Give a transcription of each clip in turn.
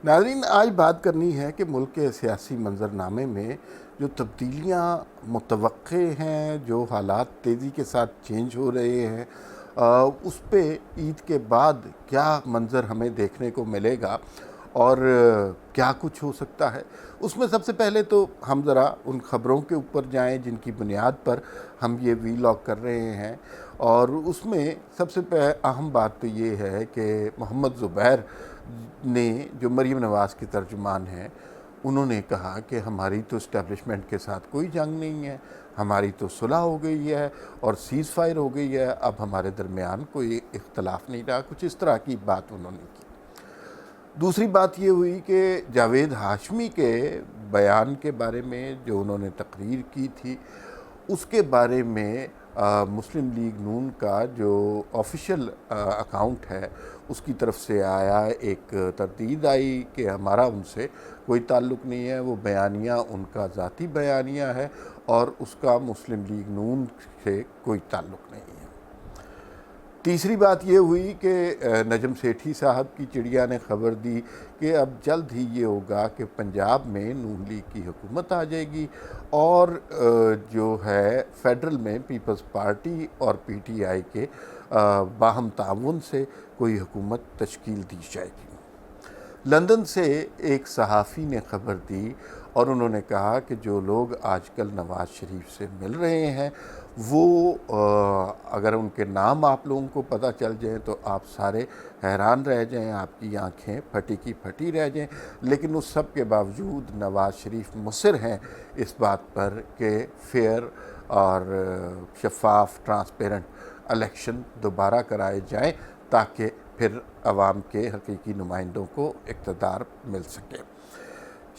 नाज़रीन, आज बात करनी है कि मुल्क के सियासी मंजरनामे में जो तब्दीलियाँ मुतवक्के हैं, जो हालात तेज़ी के साथ चेंज हो रहे हैं, उस पे ईद के बाद क्या मंज़र हमें देखने को मिलेगा और क्या कुछ हो सकता है। उसमें सबसे पहले तो हम ज़रा उन ख़बरों के ऊपर जाएं जिनकी बुनियाद पर हम ये वीलॉग कर रहे हैं। और उसमें सबसे अहम बात तो ये है कि मोहम्मद ज़ुबैर ने, जो मरीम नवाज़ के तर्जुमान हैं, उन्होंने कहा कि हमारी तो इस्टेब्लिशमेंट के साथ कोई जंग नहीं है, हमारी तो सुलह हो गई है और सीज़ फायर हो गई है, अब हमारे दरमियान कोई इख्तलाफ नहीं रहा। कुछ इस तरह की बात उन्होंने की। दूसरी बात ये हुई कि जावेद हाशमी के बयान के बारे में जो उन्होंने तकरीर की थी, उसके बारे में मुस्लिम लीग नून का जो ऑफिशियल अकाउंट है उसकी तरफ से आया एक तरदीद आई कि हमारा उनसे कोई ताल्लुक़ नहीं है, वो बयानिया उनका ज़ाती बयानिया है और उसका मुस्लिम लीग नून से कोई ताल्लुक़ नहीं है। तीसरी बात ये हुई कि नजम सेठी साहब की चिड़िया ने खबर दी कि अब जल्द ही ये होगा कि पंजाब में नून लीग की हुकूमत आ जाएगी और जो है फेडरल में पीपल्स पार्टी और पीटीआई के बाहम ताउन से कोई हुकूमत तश्कील दी जाएगी। लंदन से एक सहाफ़ी ने खबर दी और उन्होंने कहा कि जो लोग आजकल नवाज़ शरीफ से मिल रहे हैं वो अगर उनके नाम आप लोगों को पता चल जाए तो आप सारे हैरान रह जाएं, आपकी आंखें फटी की फटी रह जाएं। लेकिन उस सब के बावजूद नवाज़ शरीफ मुसिर हैं इस बात पर कि फेयर और शफाफ ट्रांसपेरेंट इलेक्शन दोबारा कराए जाएं ताकि फिर अवाम के हकीकी नुमाइंदों को इक़्तिदार मिल सके।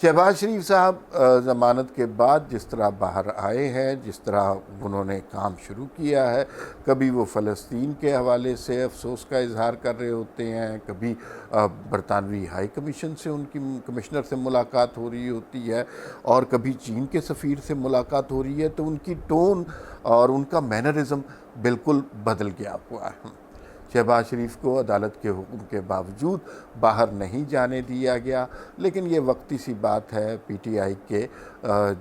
शहबाज शरीफ साहब ज़मानत के बाद जिस तरह बाहर आए हैं, जिस तरह उन्होंने काम शुरू किया है, कभी वो फ़लस्तीन के हवाले से अफसोस का इजहार कर रहे होते हैं, कभी बरतानवी हाई कमीशन से उनकी कमिश्नर से मुलाकात हो रही होती है और कभी चीन के सफ़ीर से मुलाकात हो रही है, तो उनकी टोन और उनका मैनरिज़म बिल्कुल बदल गया हुआ है। शहबाज शरीफ को अदालत के हुक्म के बावजूद बाहर नहीं जाने दिया गया, लेकिन ये वक्ती सी बात है। पीटीआई के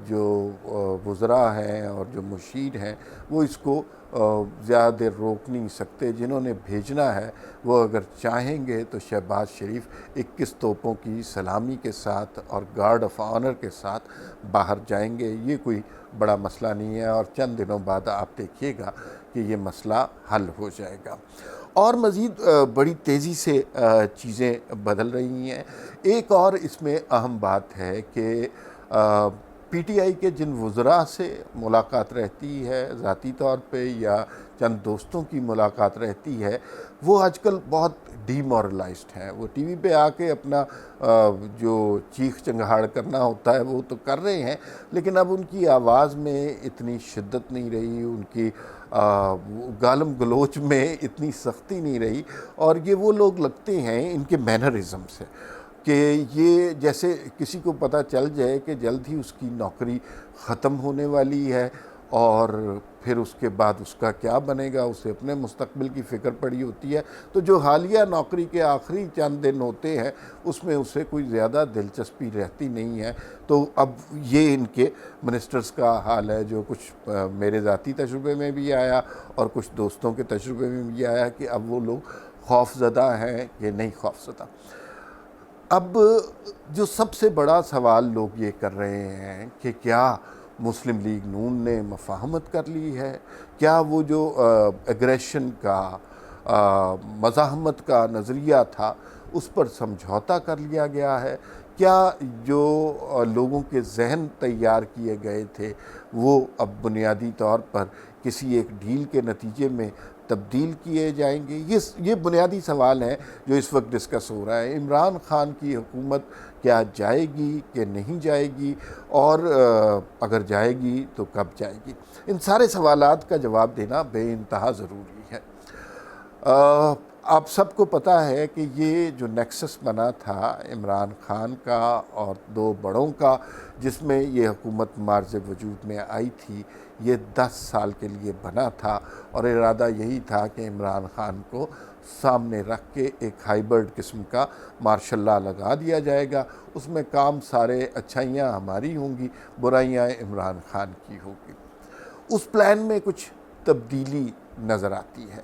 जो वज़रा हैं और जो मुशीर हैं वो इसको ज़्यादा देर रोक नहीं सकते। जिन्होंने भेजना है वो अगर चाहेंगे तो शहबाज शरीफ 21 तोपों की सलामी के साथ और गार्ड ऑफ ऑनर के साथ बाहर जाएंगे। ये कोई बड़ा मसला नहीं है और चंद दिनों बाद आप देखिएगा कि ये मसला हल हो जाएगा। और मज़ीद बड़ी तेज़ी से चीज़ें बदल रही हैं। एक और इसमें अहम बात है कि पीटीआई के जिन वज़रा से मुलाकात रहती है ज़ाती तौर पे या चंद दोस्तों की मुलाकात रहती है, वो आजकल बहुत डीमोरलाइज्ड हैं। वो टीवी पे आके अपना जो चीख चंगाड़ करना होता है वो तो कर रहे हैं, लेकिन अब उनकी आवाज़ में इतनी शिद्दत नहीं रही, उनकी गालम गलोच में इतनी सख्ती नहीं रही। और ये वो लोग लगते हैं इनके मैनरिज़म से कि ये जैसे किसी को पता चल जाए कि जल्द ही उसकी नौकरी ख़त्म होने वाली है और फिर उसके बाद उसका क्या बनेगा, उसे अपने मुस्तकबिल की फ़िक्र पड़ी होती है। तो जो हालिया नौकरी के आखिरी चंद दिन होते हैं उसमें उसे कोई ज़्यादा दिलचस्पी रहती नहीं है। तो अब ये इनके मिनिस्टर्स का हाल है, जो कुछ मेरे ज़ाती तजुर्बे में भी आया और कुछ दोस्तों के तजुर्बे में भी आया कि अब वो लोग खौफज़दा हैं कि नहीं खौफज़दा। अब जो सबसे बड़ा सवाल लोग ये कर रहे हैं कि क्या मुस्लिम लीग नून ने मफाहमत कर ली है, क्या वो जो एग्रेशन का मज़ाहमत का नज़रिया था उस पर समझौता कर लिया गया है, क्या जो लोगों के जहन तैयार किए गए थे वो अब बुनियादी तौर पर किसी एक डील के नतीजे में तब्दील किए जाएंगे। ये बुनियादी सवाल हैं जो इस वक्त डिस्कस हो रहा है। इमरान खान की हुकूमत क्या जाएगी कि नहीं जाएगी और अगर जाएगी तो कब जाएगी, इन सारे सवालात का जवाब देना बेइंतहा ज़रूरी है। आप सबको पता है कि ये जो नेक्सस बना था इमरान खान का और दो बड़ों का, जिसमें ये हुकूमत मार्ज़ वजूद में आई थी, ये 10 साल के लिए बना था और इरादा यही था कि इमरान खान को सामने रख के एक हाइब्रिड किस्म का मार्शल लॉ लगा दिया जाएगा। उसमें काम सारे अच्छाइयाँ हमारी होंगी, बुराइयाँ इमरान खान की होगी। उस प्लान में कुछ तब्दीली नज़र आती है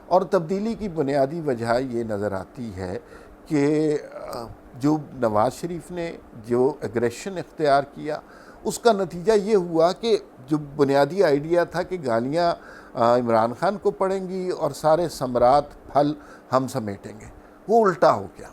और तब्दीली की बुनियादी वजह ये नज़र आती है कि जो नवाज़ शरीफ ने जो एग्रेशन इख्तियार किया, उसका नतीजा ये हुआ कि जो बुनियादी आइडिया था कि गालियाँ इमरान खान को पड़ेंगी और सारे समरात फल हम समेटेंगे, वो उल्टा हो गया।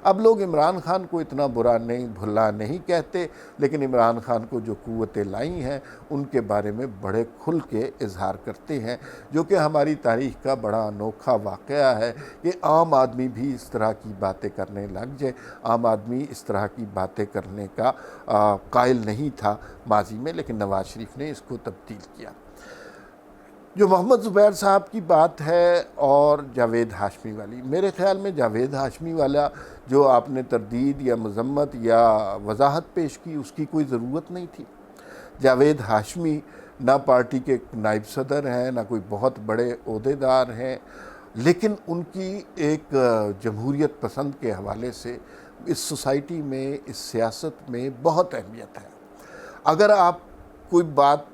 अब लोग इमरान खान को इतना बुरा नहीं भुला नहीं कहते, लेकिन इमरान खान को जो कुव्वतें लाई हैं उनके बारे में बड़े खुल के इजहार करते हैं, जो कि हमारी तारीख़ का बड़ा अनोखा वाक़या है कि आम आदमी भी इस तरह की बातें करने लग जाए। आम आदमी इस तरह की बातें करने का कायल नहीं था माजी में, लेकिन नवाज़ शरीफ ने इसको तब्दील किया। जो मोहम्मद ज़ुबैर साहब की बात है और जावेद हाशमी वाली, मेरे ख़्याल में जावेद हाशमी वाला जो आपने तरदीद या मज़म्मत या वजाहत पेश की, उसकी कोई ज़रूरत नहीं थी। जावेद हाशमी ना पार्टी के नायब सदर हैं, ना कोई बहुत बड़े ओहदेदार हैं, लेकिन उनकी एक जमहूरियत पसंद के हवाले से इस सोसाइटी में, इस सियासत में बहुत अहमियत है। अगर आप कोई बात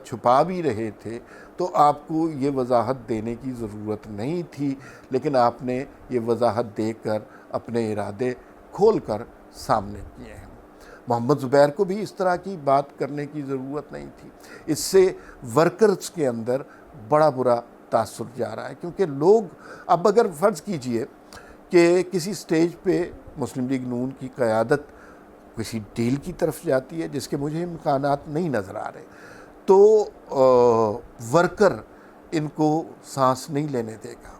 छुपा भी रहे थे तो आपको ये वजाहत देने की ज़रूरत नहीं थी, लेकिन आपने ये वजाहत देकर अपने इरादे खोल कर सामने किए हैं। मोहम्मद ज़ुबैर को भी इस तरह की बात करने की ज़रूरत नहीं थी। इससे वर्कर्स के अंदर बड़ा बुरा तासुर जा रहा है, क्योंकि लोग अब अगर फ़र्ज़ कीजिए कि किसी स्टेज पे मुस्लिम लीग नून की क़यादत किसी डील की तरफ जाती है जिसके मुझे इम्कानात नहीं नज़र आ रहे, तो वर्कर इनको सांस नहीं लेने देगा।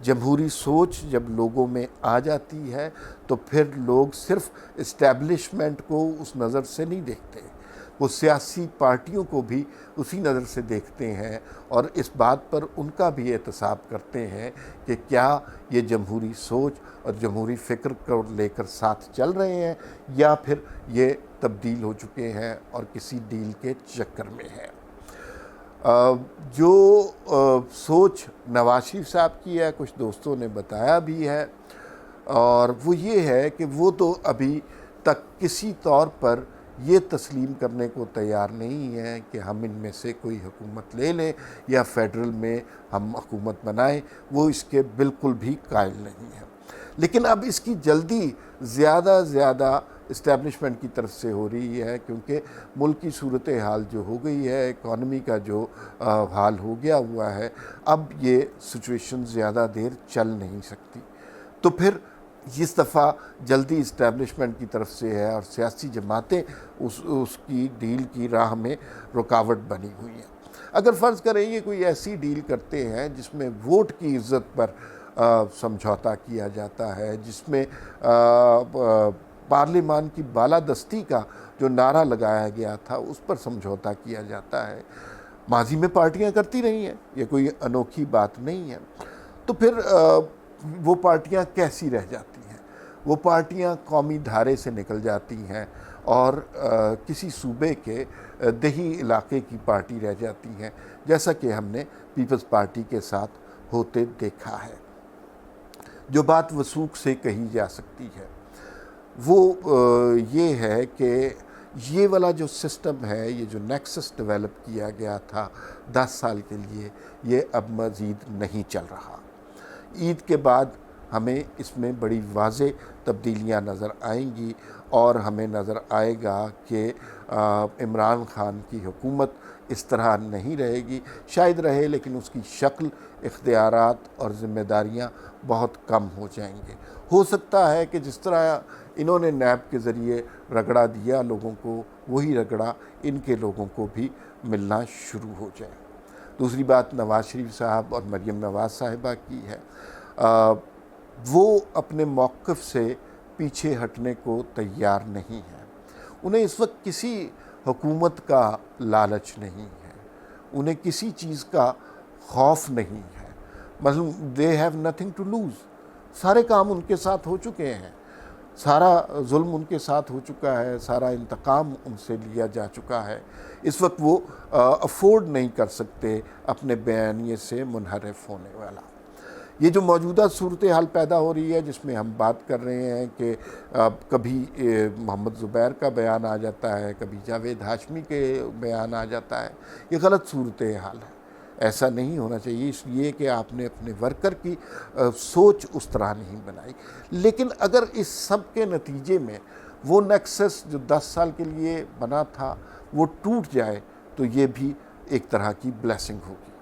जमहूरी सोच जब लोगों में आ जाती है तो फिर लोग सिर्फ इस्टेब्लिशमेंट को उस नज़र से नहीं देखते, वो सियासी पार्टियों को भी उसी नज़र से देखते हैं और इस बात पर उनका भी एहतसाब करते हैं कि क्या ये जमहूरी सोच और जमहूरी फ़िक्र को लेकर साथ चल रहे हैं या फिर ये तब्दील हो चुके हैं और किसी डील के चक्कर में है। जो सोच नवाज शरीफ साहब की है, कुछ दोस्तों ने बताया भी है, और वो ये है कि वो तो अभी तक किसी तौर पर ये तस्लीम करने को तैयार नहीं है कि हम इनमें से कोई हुकूमत ले लें या फेडरल में हम हुकूमत बनाएं, वो इसके बिल्कुल भी कायल नहीं है। लेकिन अब इसकी जल्दी ज़्यादा इस्टेब्लिशमेंट की तरफ से हो रही है, क्योंकि मुल्क की सूरत हाल जो हो गई है, इकॉनमी का जो हाल हो गया हुआ है, अब ये सिचुएशन ज़्यादा देर चल नहीं सकती। तो फिर इस दफ़ा जल्दी इस्टेब्लिशमेंट की तरफ से है और सियासी जमातें उसकी डील की राह में रुकावट बनी हुई हैं। अगर फ़र्ज़ करें ये कोई ऐसी डील करते हैं जिसमें वोट की इज़्ज़त पर समझौता किया जाता है, जिसमें पार्लिमान की बालादस्ती का जो नारा लगाया गया था उस पर समझौता किया जाता है, माजी में पार्टियां करती रही हैं, ये कोई अनोखी बात नहीं है, तो फिर वो पार्टियां कैसी रह जाती हैं? वो पार्टियां कौमी धारे से निकल जाती हैं और किसी सूबे के दही इलाके की पार्टी रह जाती हैं, जैसा कि हमने पीपल्स पार्टी के साथ होते देखा है। जो बात वसूख से कही जा सकती है वो ये है कि ये वाला जो सिस्टम है, ये जो नेक्सस डेवलप किया गया था 10 साल के लिए, ये अब मज़ीद नहीं चल रहा। ईद के बाद हमें इसमें बड़ी वाज़े तब्दीलियाँ नज़र आएंगी और हमें नज़र आएगा कि इमरान खान की हुकूमत इस तरह नहीं रहेगी, शायद रहे लेकिन उसकी शक्ल, इख्तियारात और ज़िम्मेदारियाँ बहुत कम हो जाएंगे। हो सकता है कि जिस तरह इन्होंने नैब के ज़रिए रगड़ा दिया लोगों को, वही रगड़ा इनके लोगों को भी मिलना शुरू हो जाए। दूसरी बात नवाज़ शरीफ साहब और मरीम नवाज़ साहिबा की है, वो अपने मौक़िफ़ से पीछे हटने को तैयार नहीं हैं। उन्हें इस वक्त किसी हुकूमत का लालच नहीं है, उन्हें किसी चीज़ का खौफ नहीं है। मतलब they have nothing to lose, सारे काम उनके साथ हो चुके हैं, सारा जुल्म उनके साथ हो चुका है, सारा इंतकाम उनसे लिया जा चुका है। इस वक्त वो अफोर्ड नहीं कर सकते अपने बयानिए से मुनहरफ होने वाला। ये जो मौजूदा सूरत हाल पैदा हो रही है, जिसमें हम बात कर रहे हैं कि कभी मोहम्मद ज़ुबैर का बयान आ जाता है, कभी जावेद हाशमी के बयान आ जाता है, ये गलत सूरत हाल है। ऐसा नहीं होना चाहिए, इसलिए कि आपने अपने वर्कर की सोच उस तरह नहीं बनाई। लेकिन अगर इस सब के नतीजे में वो नेक्सस जो 10 साल के लिए बना था वो टूट जाए, तो ये भी एक तरह की ब्लेसिंग होगी।